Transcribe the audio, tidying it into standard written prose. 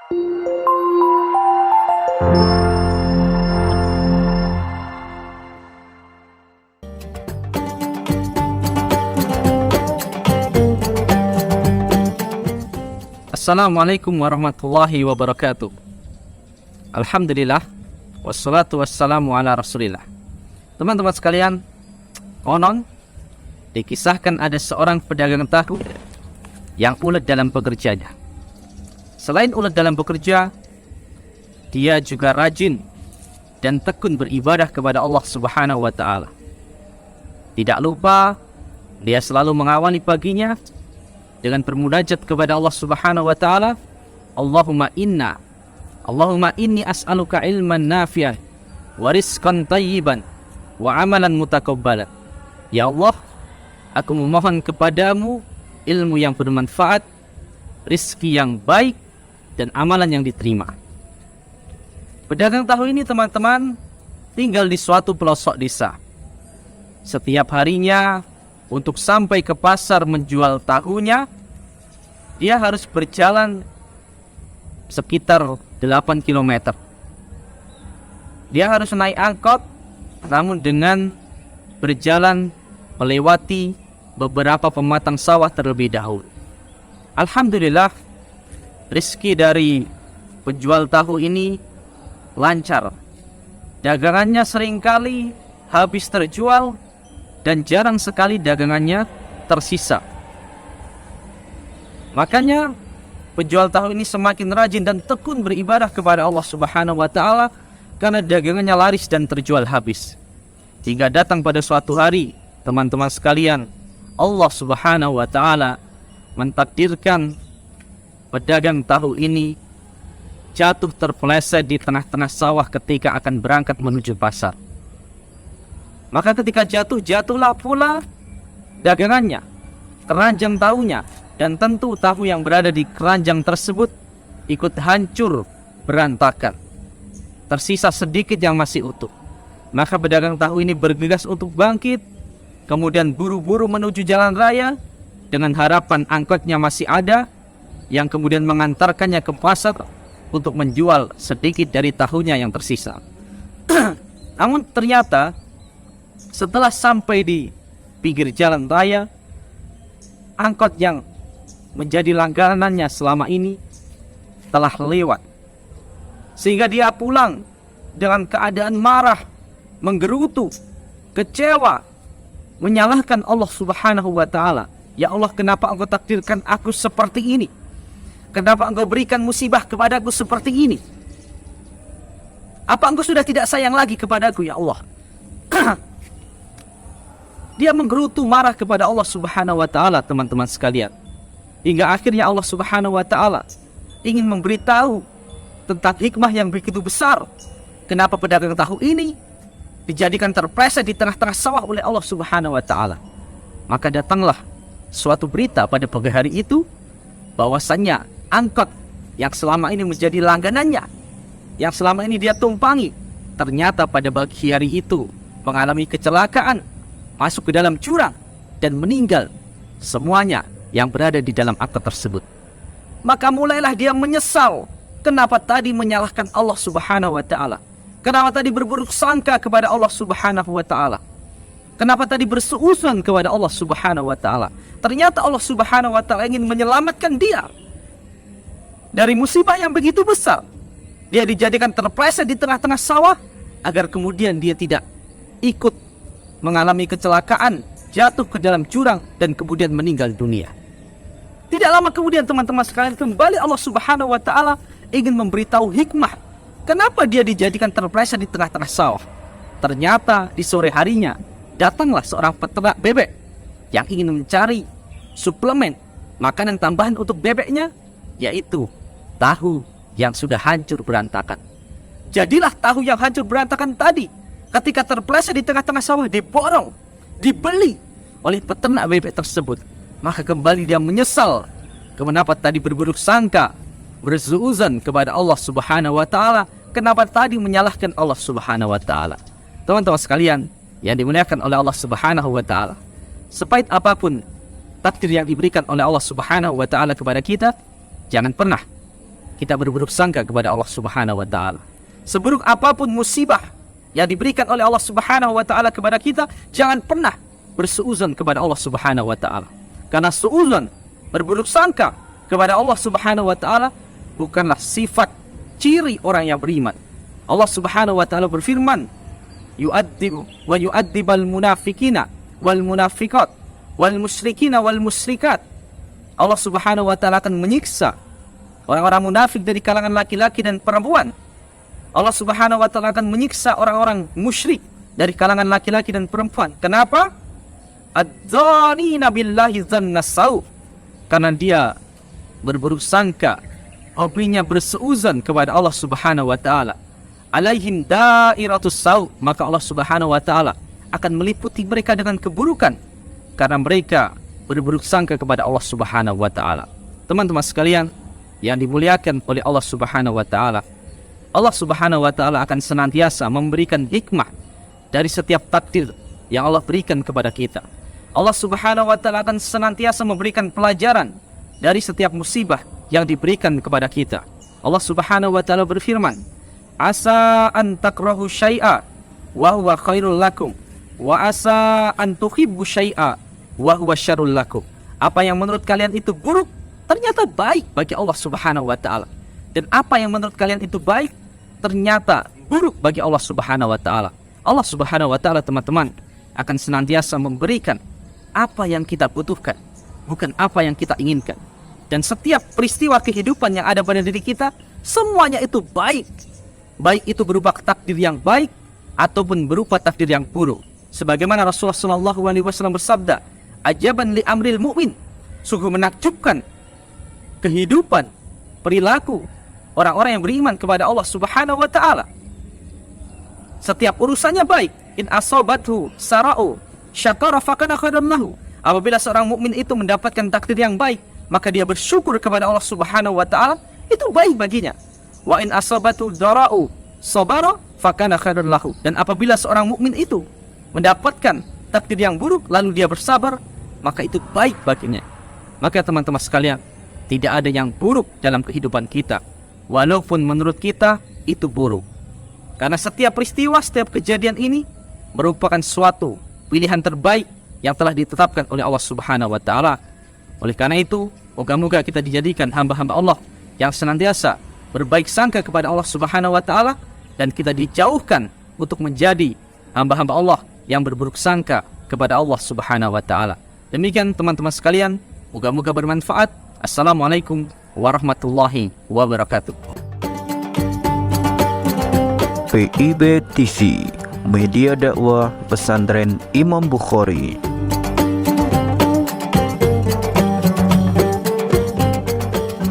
Assalamualaikum warahmatullahi wabarakatuh. Alhamdulillah, wassalatu wassalamu ala rasulillah. Teman-teman sekalian, konon dikisahkan ada seorang pedagang tahu yang ulet dalam bekerjanya. Selain ulet dalam bekerja, dia juga rajin dan tekun beribadah kepada Allah Subhanahu wa ta'ala. Tidak lupa, dia selalu mengawali paginya dengan bermunajat kepada Allah Subhanahu wa ta'ala. Allahumma inni as'aluka ilman nafi'an wa rizqan tayyiban wa amalan mutakabbalan. Ya Allah, aku memohon kepadamu ilmu yang bermanfaat, rizki yang baik, dan amalan yang diterima. Pedagang tahu ini, teman-teman, tinggal di suatu pelosok desa. Setiap harinya, untuk sampai ke pasar menjual tahunya, dia harus berjalan sekitar 8 km. Dia harus naik angkot, namun dengan berjalan melewati beberapa pematang sawah terlebih dahulu. Alhamdulillah, rezeki dari penjual tahu ini lancar. Dagangannya seringkali habis terjual dan jarang sekali dagangannya tersisa. Makanya penjual tahu ini semakin rajin dan tekun beribadah kepada Allah Subhanahu wa ta'ala karena dagangannya laris dan terjual habis. Hingga datang pada suatu hari, teman-teman sekalian, Allah Subhanahu wa ta'ala mentakdirkan pedagang tahu ini jatuh terpeleset di tengah-tengah sawah ketika akan berangkat menuju pasar. Maka ketika jatuhlah pula dagangannya, keranjang tahunya, dan tentu tahu yang berada di keranjang tersebut ikut hancur berantakan. Tersisa sedikit yang masih utuh. Maka pedagang tahu ini bergegas untuk bangkit, kemudian buru-buru menuju jalan raya dengan harapan angkotnya masih ada, yang kemudian mengantarkannya ke pasar untuk menjual sedikit dari tahunya yang tersisa. Namun ternyata setelah sampai di pinggir jalan raya, angkot yang menjadi langganannya selama ini telah lewat. Sehingga dia pulang dengan keadaan marah, menggerutu, kecewa, menyalahkan Allah Subhanahu wa ta'ala. Ya Allah, kenapa Engkau takdirkan aku seperti ini? Kenapa Engkau berikan musibah kepadaku seperti ini? Apa Engkau sudah tidak sayang lagi kepadaku, ya Allah? Dia menggerutu marah kepada Allah Subhanahu wa ta'ala, teman-teman sekalian. Hingga akhirnya Allah Subhanahu wa ta'ala ingin memberitahu tentang hikmah yang begitu besar. Kenapa pedagang tahu ini dijadikan terpleset di tengah-tengah sawah oleh Allah Subhanahu wa ta'ala. Maka datanglah suatu berita pada pagi hari itu, bahwasannya angkot yang selama ini menjadi langganannya, yang selama ini dia tumpangi, ternyata pada pagi hari itu mengalami kecelakaan, masuk ke dalam jurang, dan meninggal semuanya yang berada di dalam angkot tersebut. Maka mulailah dia menyesal. Kenapa tadi menyalahkan Allah Subhanahu wa ta'ala? Kenapa tadi berburuk sangka kepada Allah Subhanahu wa ta'ala? Kenapa tadi bersuuzon kepada Allah Subhanahu wa ta'ala? Ternyata Allah Subhanahu wa ta'ala ingin menyelamatkan dia dari musibah yang begitu besar. Dia dijadikan terpleset di tengah-tengah sawah agar kemudian dia tidak ikut mengalami kecelakaan, jatuh ke dalam jurang, dan kemudian meninggal dunia. Tidak lama kemudian, teman-teman sekalian, kembali Allah Subhanahu wa ta'ala ingin memberitahu hikmah kenapa dia dijadikan terpleset di tengah-tengah sawah. Ternyata di sore harinya datanglah seorang peternak bebek yang ingin mencari suplemen makanan tambahan untuk bebeknya, yaitu tahu yang sudah hancur berantakan. Jadilah tahu yang hancur berantakan tadi, ketika terpleset di tengah-tengah sawah, diborong, dibeli oleh peternak bebek tersebut. Maka kembali dia menyesal, kenapa tadi berburuk sangka, bersuuzon kepada Allah Subhanahu wa ta'ala, kenapa tadi menyalahkan Allah Subhanahu wa ta'ala. Teman-teman sekalian yang dimuliakan oleh Allah Subhanahu wa ta'ala, sepahit apapun takdir yang diberikan oleh Allah Subhanahu wa ta'ala kepada kita, jangan pernah kita berburuk sangka kepada Allah Subhanahu wa taala. Seburuk apapun musibah yang diberikan oleh Allah Subhanahu wa taala kepada kita, jangan pernah bersuuzon kepada Allah Subhanahu wa taala. Karena suuzon, berburuk sangka kepada Allah Subhanahu wa taala bukanlah sifat ciri orang yang beriman. Allah Subhanahu wa taala berfirman, yu'adzibu wa yu'adzibal munafiqina wal munafiqat wal musyrikina wal musyrikat. Allah Subhanahu wa taala akan menyiksa orang-orang munafik dari kalangan laki-laki dan perempuan. Allah Subhanahu wa taala akan menyiksa orang-orang musyrik dari kalangan laki-laki dan perempuan. Kenapa? Adzanina billahi dzannasau. Karena dia berburuk sangka, hobinya berseuzon kepada Allah Subhanahu wa taala. Alaihim dairatus sau, maka Allah Subhanahu wa taala akan meliputi mereka dengan keburukan karena mereka berburuk sangka kepada Allah Subhanahu wa taala. Teman-teman sekalian yang dimuliakan oleh Allah Subhanahu wa taala, Allah Subhanahu wa taala akan senantiasa memberikan hikmah dari setiap takdir yang Allah berikan kepada kita. Allah Subhanahu wa taala akan senantiasa memberikan pelajaran dari setiap musibah yang diberikan kepada kita. Allah Subhanahu wa taala berfirman, asa an takrahu syai'a wa huwa khairul lakum wa asa an tuhibbu syai'a wa huwa syarrul lakum. Apa yang menurut kalian itu buruk ternyata baik bagi Allah Subhanahu wa taala, dan apa yang menurut kalian itu baik ternyata buruk bagi Allah Subhanahu wa taala. Allah Subhanahu wa taala, teman-teman, akan senantiasa memberikan apa yang kita butuhkan, bukan apa yang kita inginkan. Dan setiap peristiwa kehidupan yang ada pada diri kita, semuanya itu baik. Baik itu berupa takdir yang baik ataupun berupa takdir yang buruk. Sebagaimana Rasulullah SAW bersabda, ajaban li amril mu'min, sungguh menakjubkan kehidupan, perilaku orang-orang yang beriman kepada Allah Subhanahu wa taala. Setiap urusannya baik. In asabathu sara'u syakara fakana khairan lahu. Apabila seorang mukmin itu mendapatkan takdir yang baik, maka dia bersyukur kepada Allah Subhanahu wa taala, itu baik baginya. Wa in asabathu dhara'u sabara fakana khairan lahu. Dan apabila seorang mukmin itu mendapatkan takdir yang buruk lalu dia bersabar, maka itu baik baginya. Maka teman-teman sekalian, tidak ada yang buruk dalam kehidupan kita, walaupun menurut kita itu buruk. Karena setiap peristiwa, setiap kejadian ini merupakan suatu pilihan terbaik yang telah ditetapkan oleh Allah Subhanahu wa taala. Oleh karena itu, moga-moga kita dijadikan hamba-hamba Allah yang senantiasa berbaik sangka kepada Allah Subhanahu wa taala, dan kita dijauhkan untuk menjadi hamba-hamba Allah yang berburuk sangka kepada Allah Subhanahu wa taala. Demikian teman-teman sekalian, moga-moga bermanfaat. Assalamualaikum warahmatullahi wabarakatuh. PIB TV, Media Dakwah Pesantren Imam Bukhari.